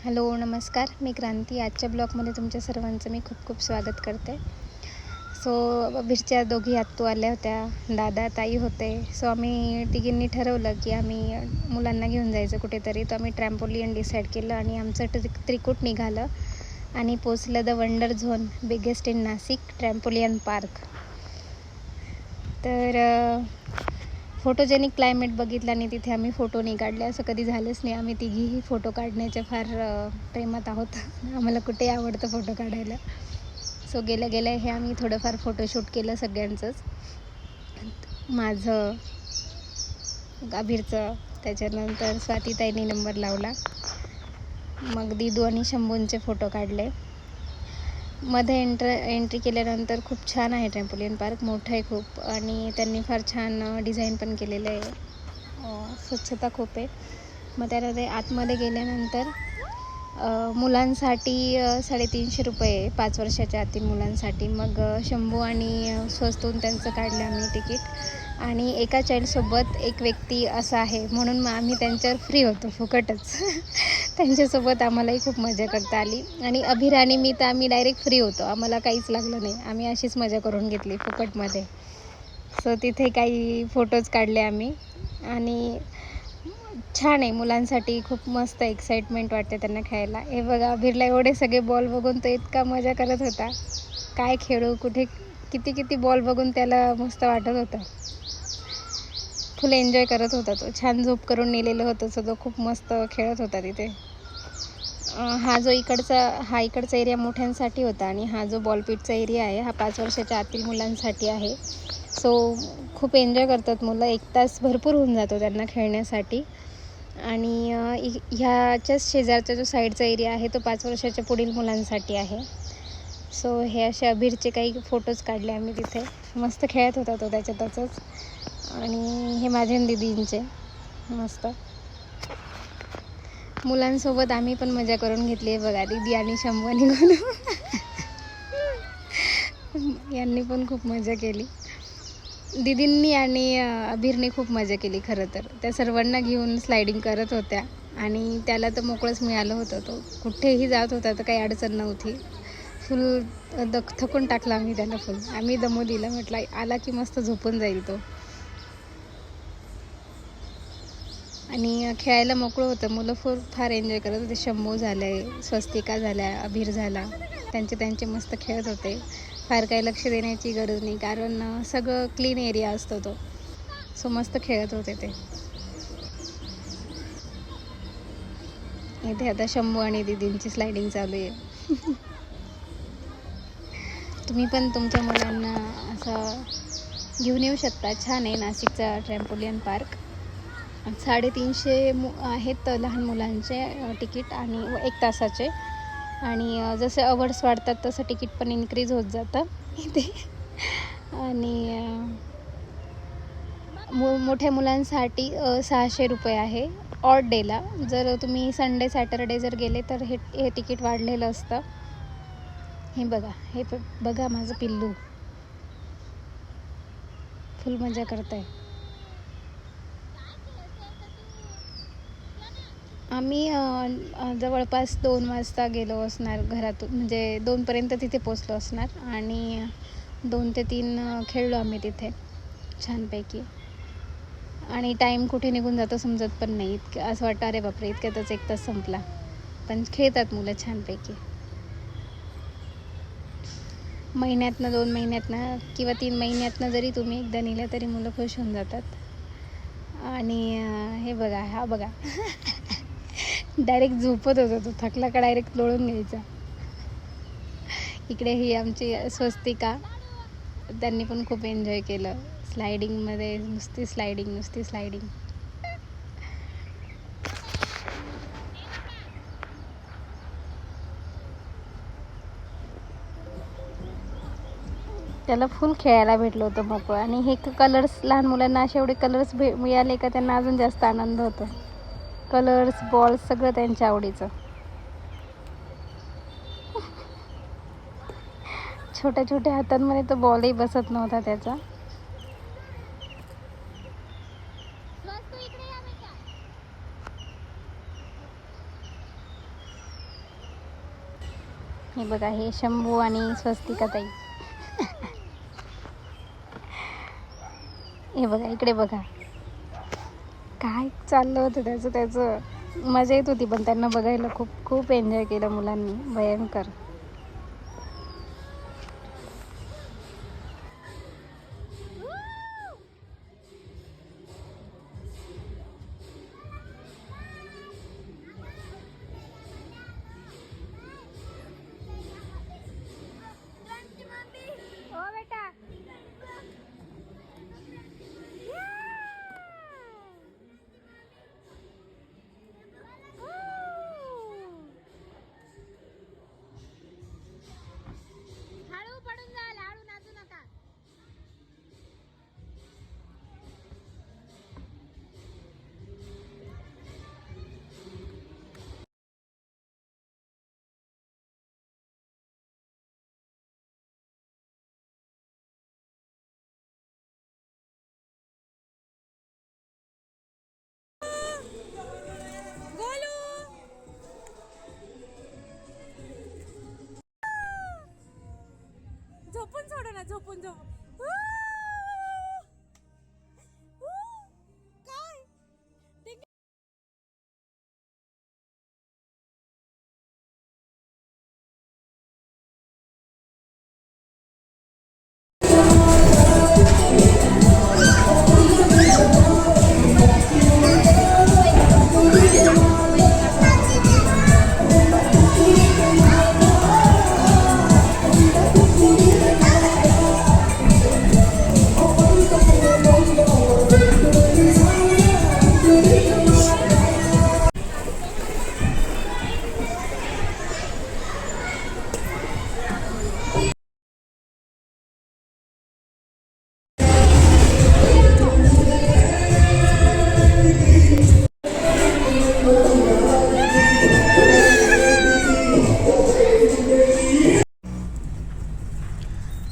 Hello नमस्कार, मी क्रांती. आजच्या ब्लॉगमध्ये तुमच्या सर्वांचं मी खूप खूप स्वागत करते. अभिरच्या दोघी आत्तू आल्या होत्या, दादा ताई होते. आम्ही तिघींनी ठरवलं की आम्ही मुलांना घेऊन जायचं कुठेतरी. आम्ही ट्रॅम्पोलियन डिसाईड केलं आणि आमचं त्रिकूट निघालं आणि पोचलं the wonder zone, biggest in Nashik, trampoline park. Photogenic climate बघितलं आणि तिथे आम्ही फोटो नाही काढले, असं कधी झालंच नाही. आम्ही तिघीही फोटो काढण्याच्या फार प्रेमात आहोत. आम्हाला कुठे आवडतं फोटो काढायला. गेल्या गेल्या हे आम्ही थोडंफार फोटोशूट केलं सगळ्यांचंच, माझं, अभिरचं. त्याच्यानंतर स्वातीताईंनी नंबर लावला. मग दिदू आणि शंभूंचे फोटो काढले. मध्ये एंट्री केल्यानंतर खूप छान आहे ट्रॅम्पोलियन पार्क, मोठं आहे खूप आणि त्यांनी फार छान डिझाईन पण केलेलं आहे. स्वच्छता खूप आहे. मग त्यामध्ये आतमध्ये गेल्यानंतर मुलांसाठी 350 रुपये 5 वर्षाच्या आतील मुलांसाठी. मग शंभू आणि स्वस्तून त्यांचं काढलं आम्ही तिकीट. आणि एका चाईल्डसोबत एक व्यक्ती असा आहे म्हणून मग आम्ही त्यांच्यावर फ्री होतो, फुकटच. त्यांच्यासोबत आम्हालाही खूप मजा करता आली. आणि अभिर आणि मी तर आम्ही डायरेक्ट फ्री होतो, आम्हाला काहीच लागलं नाही. आम्ही अशीच मजा करून घेतली फुकटमध्ये. तिथे काही फोटोज काढले आम्ही. आणि छान आहे, मुलांसाठी खूप मस्त एक्साइटमेंट वाटते त्यांना खेळायला. हे बघा, अभिरला एवढे सगळे बॉल बघून तो इतका मजा करत होता. काय खेळू, कुठे किती बॉल बघून त्याला मस्त वाटत होतं. फुल एन्जॉय करत होता तो. छान झोप करून नेलेलं होतं, तो खूप मस्त खेळत होता तिथे. हा इकडचा एरिया मोठ्यांसाठी होता आणि हा जो बॉलपीटचा एरिया आहे हा 5 वर्षाच्या आतील मुलांसाठी आहे. खूप एन्जॉय करतात मुलं. 1 तास भरपूर होऊन जातो त्यांना खेळण्यासाठी. आणि ह्याच्याच शेजारचा जो साईडचा एरिया आहे तो 5 वर्षाच्या पुढील मुलांसाठी आहे. हे असे अभिरचे काही फोटोज काढले आम्ही तिथे. मस्त खेळत होता तो त्याच्यातच. आणि हे माझ्या दीदींचे मस्त मुलांसोबत आम्ही पण मजा करून घेतली आहे. बघा, दीदी आणि शंभू आणि गोनू यांनी पण खूप मजा केली. दीदींनी आणि अभिरने खूप मजा केली खरं तर. त्या सर्वांना घेऊन स्लायडिंग करत होत्या आणि त्याला तर मोकळंच मिळालं होतं. तो कुठेही जात होता तर काही अडचण नव्हती. फुल थकून टाकला आम्ही त्याला फुल. आम्ही दमू दिला, म्हटलं आला की मस्त झोपून जाईल तो. आणि खेळायला मोकळं होतं. मुलं फार एन्जॉय करत होते. शंभू झाले, स्वस्तिका झाल्या, अभिर झाला. त्यांचे मस्त खेळत होते. फार काही लक्ष देण्याची गरज नाही, कारण सगळं क्लीन एरिया असतो तो. मस्त खेळत होते ते. इथे आता शंभू आणि दीदींची स्लायडिंग चालू आहे. तुम्ही पण तुमच्या मुलांना असं घेऊन येऊ शकता. छान आहे नाशिकचा ट्रॅम्पोलियन पार्क. 350 आहेत लहान मुलांचे तिकीट आणि 1 तासाचे. आणि जसे अवर्स वाढतात तसं तिकीट पण इन्क्रीज होत जातं इथे. आणि मोठ्या मुलांसाठी 600 रुपये आहे ऑड डेला. जर तुम्ही संडे सॅटरडे जर गेले तर हे तिकीट वाढलेलं असतं. हे बघा माझं पिल्लू फुल मजा करत आहे. आम्ही जवळपास 2 वाजता गेलो असणार घरातून, म्हणजे 2पर्यंत तिथे पोचलो असणार. आणि 2 ते 3 खेळलो आम्ही तिथे छानपैकी. आणि टाईम कुठे निघून जातो समजत पण नाही. असं वाटतं अरे बापरे, इतक्यातच 1 तास संपला. पण खेळतात मुलं छानपैकी. महिन्यातनं 2 महिन्यातनं किंवा 3 महिन्यातनं जरी तुम्ही एकदा नेलं तरी मुलं खुश होऊन जातात. आणि हे बघा, हा बघा डायरेक्ट झोपत होता तो. थकला का डायरेक्ट लोळून घ्यायचा. इकडे ही आमची स्वस्तिका, त्यांनी पण खूप एन्जॉय केलं स्लायडिंगमध्ये. नुसती स्लायडिंग. त्याला फुल खेळायला भेटलं होतं मोकळं. आणि हे कलर्स, लहान मुलांना असे एवढे कलर्स मिळाले का त्यांना अजून जास्त आनंद होतो. कलर्स, बॉल्स सगळं त्यांच्या आवडीचं. छोट्या हातांमध्ये तो बॉलही बसत नव्हता त्याचा. हे बघा, हे शंभू आणि स्वस्तिका ताई. हे बघा, इकडे बघा काय चाललं होतं त्याचं. मजा येत होती, पण त्यांना बघायला खूप खूप एन्जॉय केलं मुलांनी, भयंकर. झोपून सोडा ना, झोपून झोपून. काय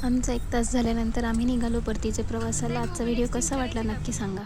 आमचा 1 तास झाल्यानंतर आम्ही निघालो परतीचे प्रवासाला. आजचा व्हिडिओ कसा वाटला नक्की सांगा.